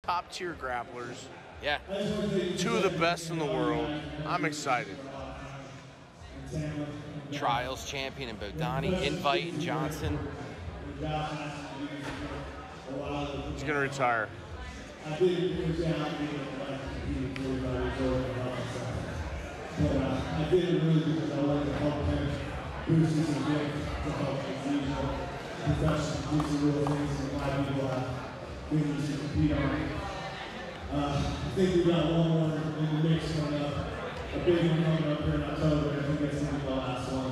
top tier grapplers. Yeah. Two of the best in the world. I'm excited. Trials champion in Bodoni, Invite in Johnson. He's going to retire. I did it really because I wanted to help him boost his gift to help the profession, do some real things and why people really to compete on. I think we got one more in the mix coming up. A big one coming up here in October. I think that's going to be the last one.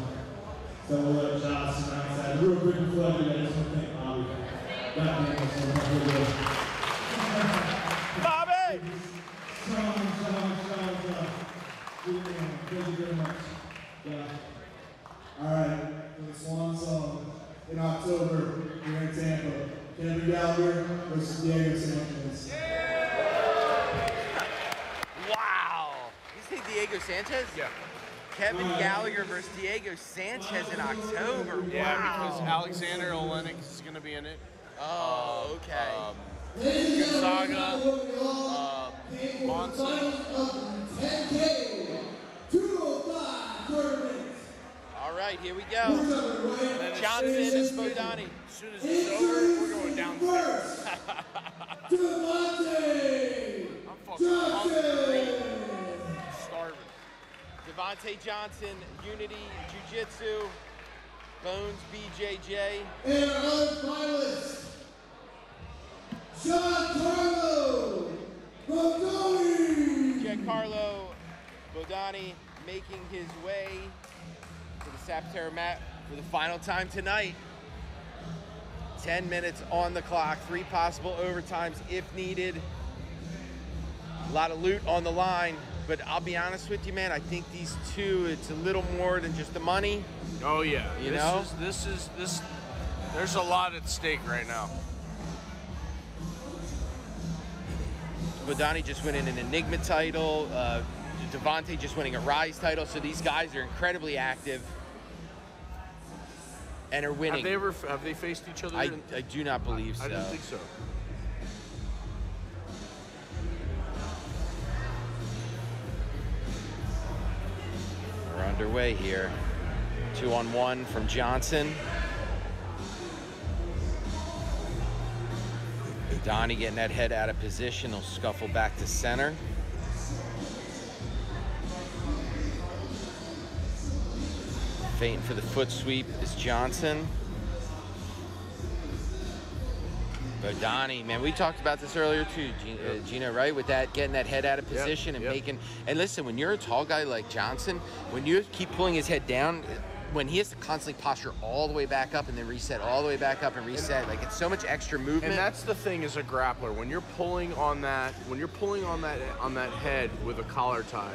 So we'll let Josh announce that. Real quick before I do that, I just want to thank Bobby. Bobby! Thank you very much. Yeah. All right, for the swan song in October here in Tampa, Kevin Gallagher versus Diego Sanchez. Wow! You say Diego Sanchez? Yeah. Kevin Gallagher versus Diego Sanchez in October. Wow. Yeah, because Alexander Olenek is going to be in it. Oh, okay. Gonzaga, Monson. 10K, 205 tournament. All right, here we go. Johnson and Bodoni. As soon as it's over, we're going downstairs. Devhonte I'm fucking hungry. Starving. Devhonte Johnson, Unity Jiu-Jitsu, Bones BJJ. And our other finalist, Giancarlo Bodoni. Giancarlo Bodoni making his way to the Sapateiro mat for the final time tonight. 10 minutes on the clock, 3 possible overtimes if needed. A lot of loot on the line, but I'll be honest with you, man, I think these two, it's a little more than just the money. Oh yeah, This is there's a lot at stake right now. Bodoni just winning an Enigma title. Devhonte just winning a Rise title. So these guys are incredibly active and are winning. Have they faced each other? I do not believe so. I didn't think so. We're underway here. 2-on-1 from Johnson. Donnie getting that head out of position. He'll scuffle back to center. Feinting for the foot sweep is Johnson. Bodoni, man, we talked about this earlier too, Gino, right? With that, getting that head out of position and making. And listen, when you're a tall guy like Johnson, when you keep pulling his head down, when he has to constantly posture all the way back up and then reset, all the way back up and reset, like it's so much extra movement. And that's the thing as a grappler, when you're pulling on that, on that head with a collar tie,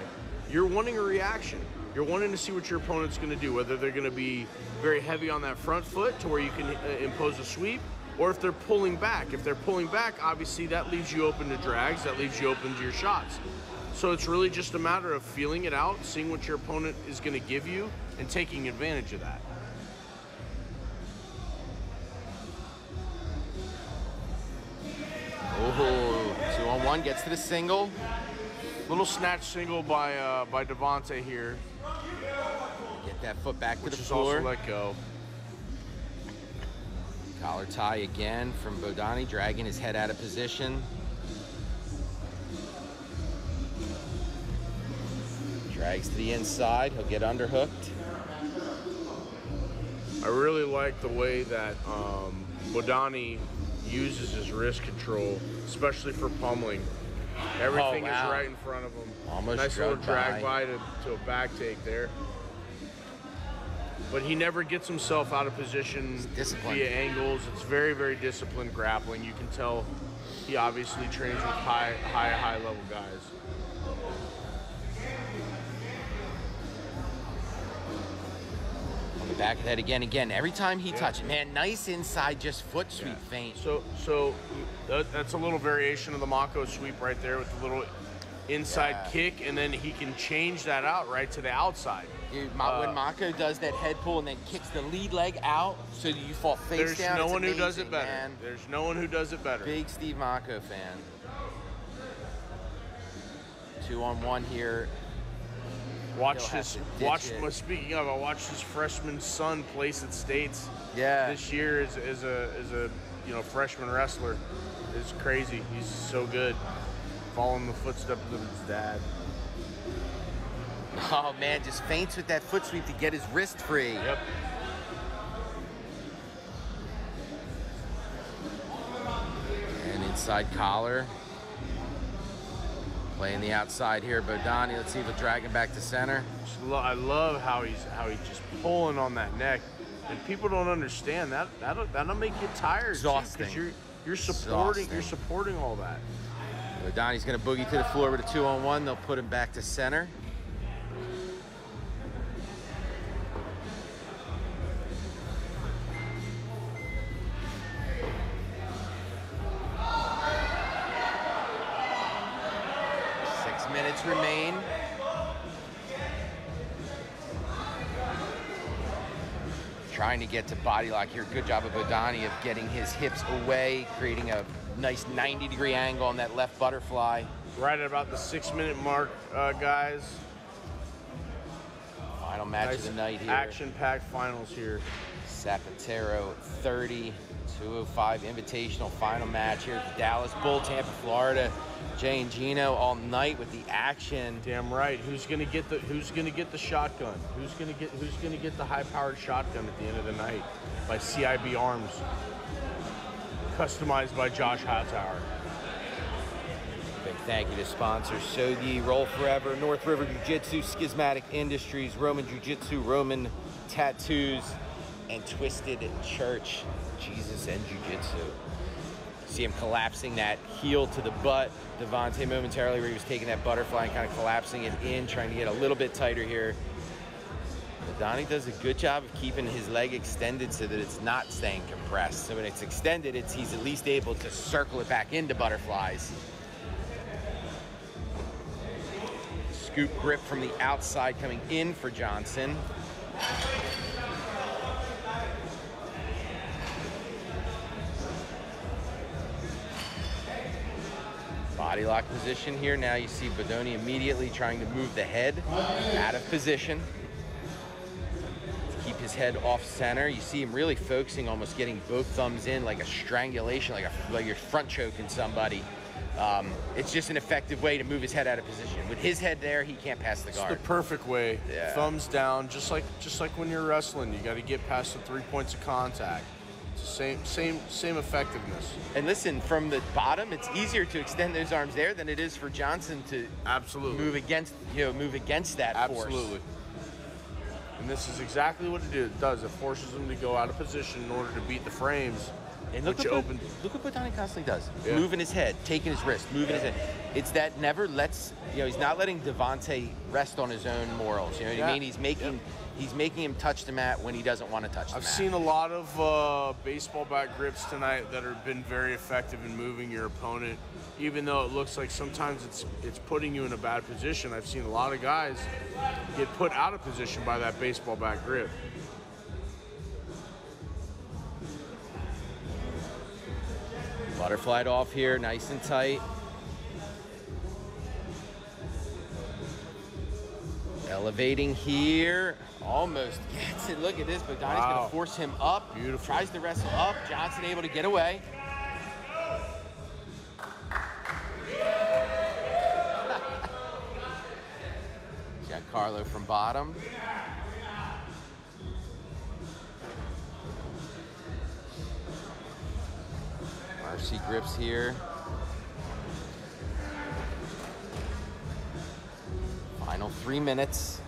you're wanting a reaction. You're wanting to see what your opponent's going to do, whether they're going to be very heavy on that front foot to where you can impose a sweep, or if they're pulling back. If they're pulling back, obviously that leaves you open to drags, that leaves you open to your shots. So it's really just a matter of feeling it out, seeing what your opponent is going to give you, and taking advantage of that. Oh, 2-on-1 gets to the single. Little snatch single by Devhonte here. Get that foot back to the Which is floor. also let go. Collar tie again from Bodoni, dragging his head out of position. Drags to the inside. He'll get underhooked. I really like the way that Bodoni uses his wrist control, especially for pummeling. Everything is right in front of him. Almost nice little drag by to a back take there. But he never gets himself out of position via angles. It's very, very disciplined grappling. You can tell he obviously trains with high level guys. On the back of the head again. Every time he touches, man, nice inside, just foot sweep feint. So that's a little variation of the Mako sweep right there with the little inside kick, and then he can change that out right to the outside. Dude, when Mako does that head pull and then kicks the lead leg out so you fall face down, there's no one who does it better. Man. There's no one who does it better. Big Steve Mako fan. 2-on-1 here. Speaking of, I watched his freshman son place at States. Yeah. This year as a freshman wrestler. It's crazy. He's so good. Following the footsteps of his dad. Oh man, just feints with that foot sweep to get his wrist free. Yep. And inside collar. Playing the outside here, Bodoni. Let's see if we'll drag him back to center. I love how he's just pulling on that neck, and people don't understand that. That'll make you tired. Exhausting. Because you're supporting all that. Bodoni's going to boogie to the floor with a 2-on-1. They'll put him back to center. Minutes remain. Trying to get to body lock here. Good job of Bodoni of getting his hips away, creating a nice 90-degree angle on that left butterfly. Right at about the 6-minute mark, guys. Final match of the night here. Action-packed finals here. Sapateiro 30, 205 invitational final match here at the Dallas Bull, Tampa, Florida. Jay and Gino all night with the action. Damn right. Who's gonna get the shotgun? Who's gonna get the high-powered shotgun at the end of the night? By CIB Arms. Customized by Josh Hightower. Big thank you to sponsors Sogi, Roll Forever, North River Jiu-Jitsu, Schismatic Industries, Roman Jiu-Jitsu, Roman Tattoos, and Twisted Church, Jesus and Jiu-Jitsu. See him collapsing that heel to the butt. Devhonte momentarily where he was taking that butterfly and kind of collapsing it in, trying to get a little bit tighter here. Bodoni does a good job of keeping his leg extended so that it's not staying compressed. So when it's extended, he's at least able to circle it back into butterflies. Scoop grip from the outside coming in for Johnson. Body lock position here. Now you see Bodoni immediately trying to move the head out of position. To keep his head off center. You see him really focusing, almost getting both thumbs in like a strangulation, like you're front choking somebody. It's just an effective way to move his head out of position. With his head there, he can't pass the guard. It's the perfect way. Yeah. Thumbs down, just like when you're wrestling. You got to get past the 3 points of contact. It's the same effectiveness. And listen, from the bottom, it's easier to extend those arms there than it is for Johnson to move against that force. Absolutely. And this is exactly what it does. It forces him to go out of position in order to beat the frames. And look what Bodoni constantly does. Yeah. Moving his head, taking his wrist, moving his head. It's that never lets, he's not letting Devhonte rest on his own morals. You know what I mean? He's making him touch the mat when he doesn't want to touch the mat. I've seen a lot of baseball bat grips tonight that have been very effective in moving your opponent, even though it looks like sometimes it's putting you in a bad position. I've seen a lot of guys get put out of position by that baseball bat grip. Butterflied off here, nice and tight. Elevating here, almost gets it. Look at this, Bodoni's going to force him up. Beautiful. Tries to wrestle up. Johnson able to get away. Giancarlo from bottom. RC grips here. Final 3 minutes.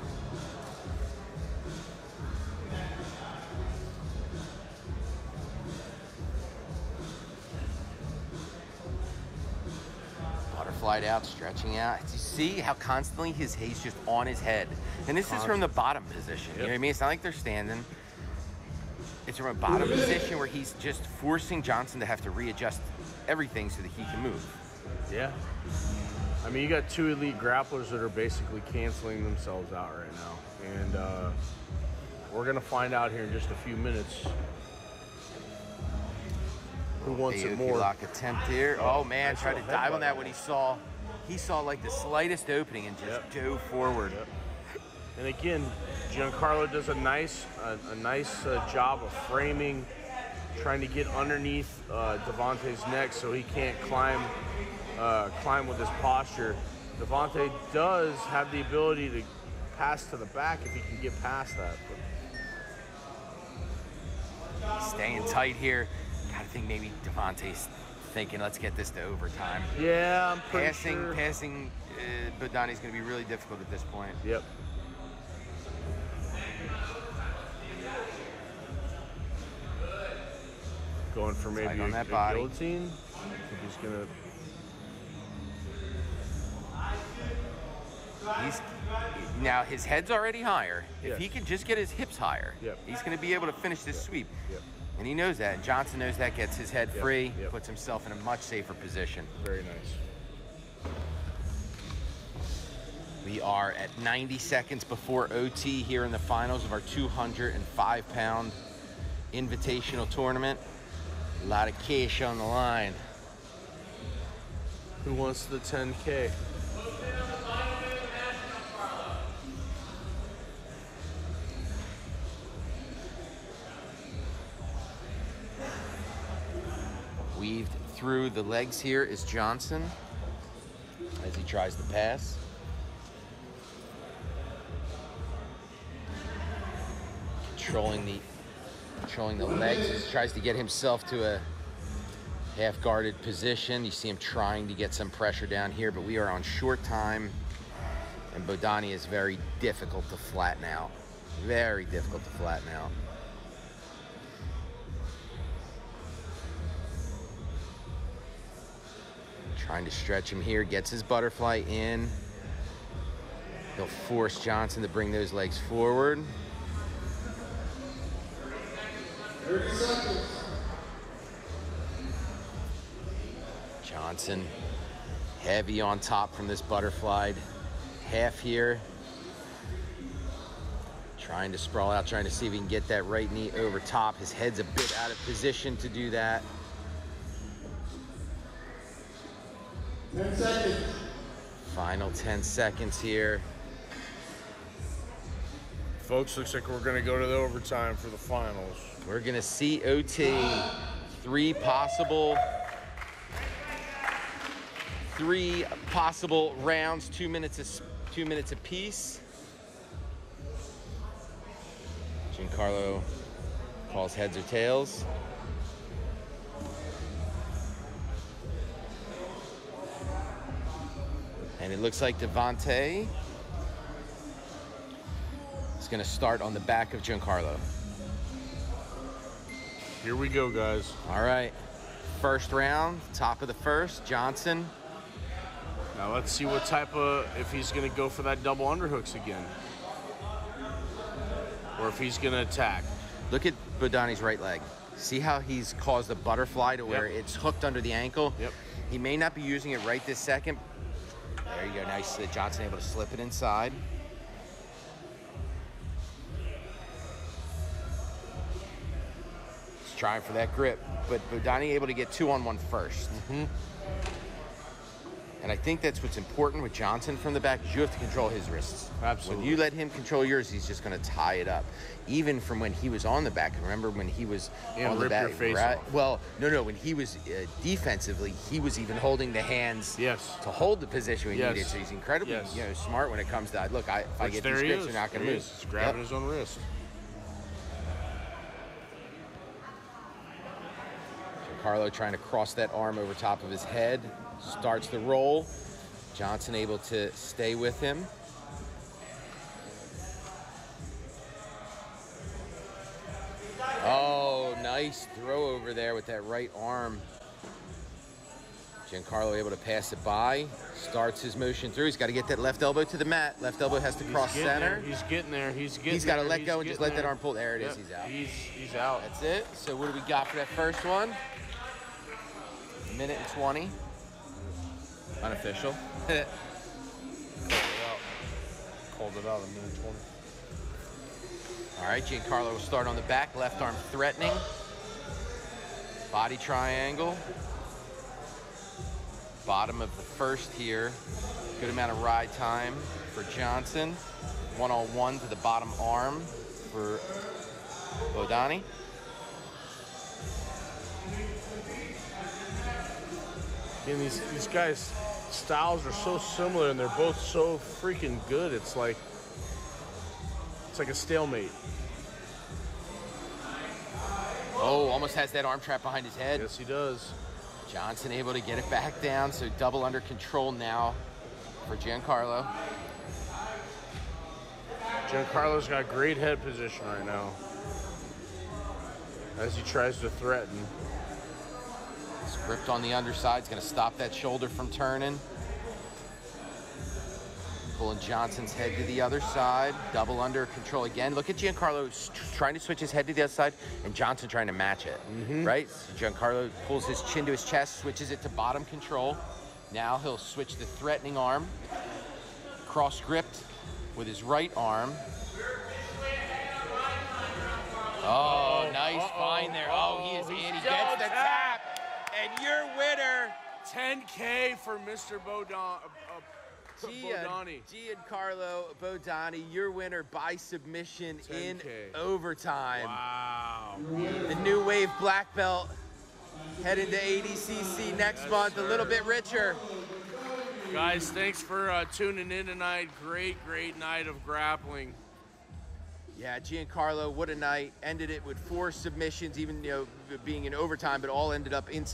Butterflied out, stretching out. You see how constantly he's just on his head. And this is from the bottom position. You know what I mean? It's not like they're standing. It's from a bottom position where he's just forcing Johnson to have to readjust everything so that he can move. Yeah. I mean, you got two elite grapplers that are basically canceling themselves out right now. And we're going to find out here in just a few minutes who wants it more. Lock attempt here. Oh, man, nice tried to dive on that when he saw he saw like the slightest opening and just dove forward. Yep. And again, Giancarlo does a nice job of framing, trying to get underneath Devhonte's neck so he can't climb with his posture. Devhonte does have the ability to pass to the back if he can get past that. But staying tight here. Gotta think maybe Devhonte's thinking, let's get this to overtime. Yeah, I'm pretty sure. Passing Bodoni's going to be really difficult at this point. Yep. Going for maybe on that a body. guillotine. I think he's gonna. Now his head's already higher. Yes. If he can just get his hips higher, he's going to be able to finish this sweep. Yep. And he knows that. Johnson knows that. Gets his head free, puts himself in a much safer position. Very nice. We are at 90 seconds before OT here in the finals of our 205-pound invitational tournament. A lot of cash on the line. Who wants the 10K? Weaved through the legs here is Johnson as he tries to pass. Controlling the legs as he tries to get himself to a half-guarded position. You see him trying to get some pressure down here, but we are on short time, and Bodoni is very difficult to flatten out. Very difficult to flatten out. Trying to stretch him here, gets his butterfly in. He'll force Johnson to bring those legs forward. 30 seconds. Johnson heavy on top from this butterfly half here. Trying to sprawl out, trying to see if he can get that right knee over top. His head's a bit out of position to do that. 10 seconds. Final 10 seconds here. Folks, looks like we're going to go to the overtime for the finals. We're going to see OT. Three possible rounds, 2 minutes apiece. Giancarlo calls heads or tails. And it looks like Devhonte is going to start on the back of Giancarlo. Here we go, guys. All right. First round, top of the first, Johnson. Now let's see what type of, if he's going to go for that double underhooks again. Or if he's going to attack. Look at Bodoni's right leg. See how he's caused a butterfly to where it's hooked under the ankle? Yep. He may not be using it right this second. There you go. Now you see Johnson able to slip it inside. He's trying for that grip, but Bodoni able to get 2-on-1 first. And I think that's what's important with Johnson from the back is you have to control his wrists. Absolutely. When you let him control yours, he's just going to tie it up. Even from when he was on the back. Remember when he was on the back? Rip your face off. Well, no. When he was defensively, he was even holding the hands to hold the position we needed. So he's incredibly smart when it comes to, look, if I get these grips, they're not going to move. He's grabbing his own wrist. Giancarlo trying to cross that arm over top of his head. Starts the roll. Johnson able to stay with him. Oh, nice throw over there with that right arm. Giancarlo able to pass it by. Starts his motion through. He's got to get that left elbow to the mat. Left elbow has to cross center. He's getting there. He's got to let go and just let that arm pull. There it is. He's out. He's out. That's it. So what do we got for that first one? 1:20. Unofficial. Called it out 1:20. All right, Giancarlo will start on the back. Left arm threatening. Body triangle. Bottom of the first here. Good amount of ride time for Johnson. One-on-one to the bottom arm for Bodoni. And these guys' styles are so similar, and they're both so freaking good. It's like a stalemate. Oh, almost has that arm trap behind his head. Yes, he does. Johnson able to get it back down, so double under control now for Giancarlo. Giancarlo's got great head position right now as he tries to threaten. He's gripped on the underside. He's going to stop that shoulder from turning. Pulling Johnson's head to the other side. Double under control again. Look at Giancarlo trying to switch his head to the other side, and Johnson trying to match it, right? So Giancarlo pulls his chin to his chest, switches it to bottom control. Now he'll switch the threatening arm. Cross gripped with his right arm. Oh, nice find there. Oh, he is in. He gets the tap. And your winner, 10K for Mr. Bodoni. Giancarlo Bodoni, your winner by submission 10K. in overtime. Wow. The new wave black belt heading to ADCC next month, a little bit richer. Guys, thanks for tuning in tonight. Great night of grappling. Yeah, Giancarlo, what a night. Ended it with 4 submissions, even being in overtime, but all ended up in submissions.